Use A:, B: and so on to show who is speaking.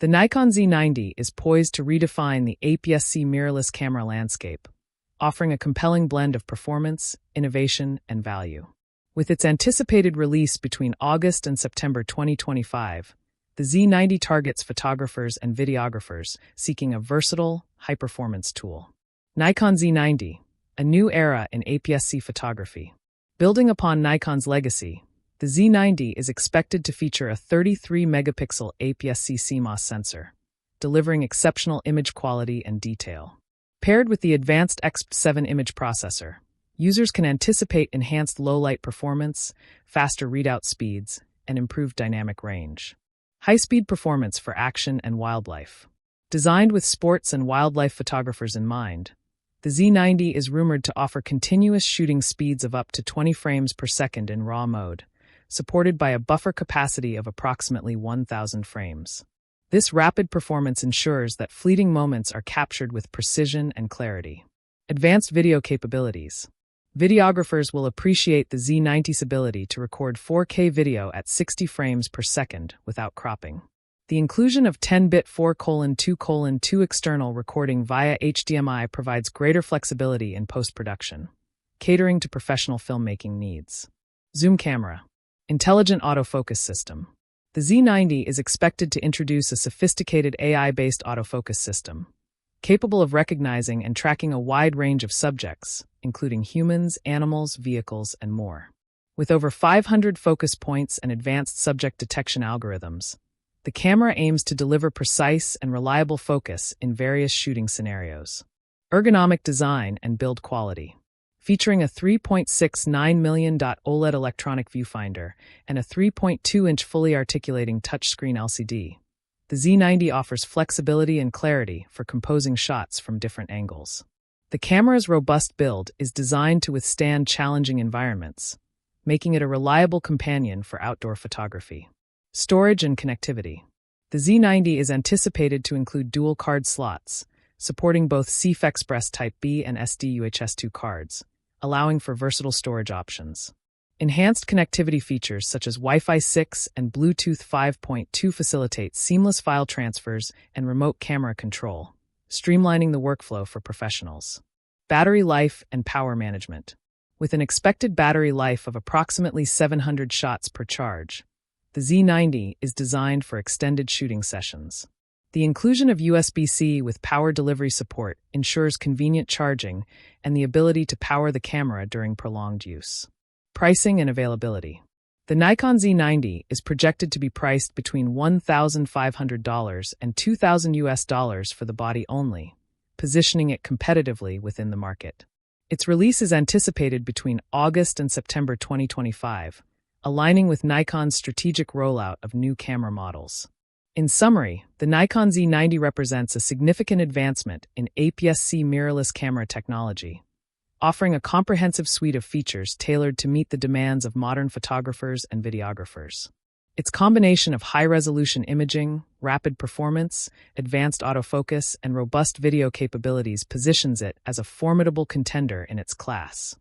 A: The Nikon Z90 is poised to redefine the APS-C mirrorless camera landscape, offering a compelling blend of performance, innovation, and value. With its anticipated release between August and September 2025, the Z90 targets photographers and videographers seeking a versatile, high-performance tool. Nikon Z90, a new era in APS-C photography. Building upon Nikon's legacy, the Z90 is expected to feature a 33-megapixel APS-C CMOS sensor, delivering exceptional image quality and detail. Paired with the advanced XP7 image processor, users can anticipate enhanced low-light performance, faster readout speeds, and improved dynamic range. High-speed performance for action and wildlife. Designed with sports and wildlife photographers in mind, the Z90 is rumored to offer continuous shooting speeds of up to 20 frames per second in RAW mode, supported by a buffer capacity of approximately 1,000 frames. This rapid performance ensures that fleeting moments are captured with precision and clarity. Advanced video capabilities. Videographers will appreciate the Z90's ability to record 4K video at 60 frames per second without cropping. The inclusion of 10-bit 4:2:2 external recording via HDMI provides greater flexibility in post-production, catering to professional filmmaking needs. Zoom camera. Intelligent autofocus system. The Z90 is expected to introduce a sophisticated AI-based autofocus system, capable of recognizing and tracking a wide range of subjects, including humans, animals, vehicles, and more. With over 500 focus points and advanced subject detection algorithms, the camera aims to deliver precise and reliable focus in various shooting scenarios. Ergonomic design and build quality. Featuring a 3.69 million OLED electronic viewfinder and a 3.2-inch fully articulating touchscreen LCD, the Z90 offers flexibility and clarity for composing shots from different angles. The camera's robust build is designed to withstand challenging environments, making it a reliable companion for outdoor photography. Storage and connectivity. The Z90 is anticipated to include dual card slots, supporting both CF Express Type B and SD UHS-2 cards, allowing for versatile storage options. Enhanced connectivity features such as Wi-Fi 6 and Bluetooth 5.2 facilitate seamless file transfers and remote camera control, streamlining the workflow for professionals. Battery life and power management. With an expected battery life of approximately 700 shots per charge, the Z90 is designed for extended shooting sessions. The inclusion of USB-C with power delivery support ensures convenient charging and the ability to power the camera during prolonged use. Pricing and availability. The Nikon Z90 is projected to be priced between $1,500 and $2,000 for the body only, positioning it competitively within the market. Its release is anticipated between August and September 2025, aligning with Nikon's strategic rollout of new camera models. In summary, the Nikon Z90 represents a significant advancement in APS-C mirrorless camera technology, offering a comprehensive suite of features tailored to meet the demands of modern photographers and videographers. Its combination of high-resolution imaging, rapid performance, advanced autofocus, and robust video capabilities positions it as a formidable contender in its class.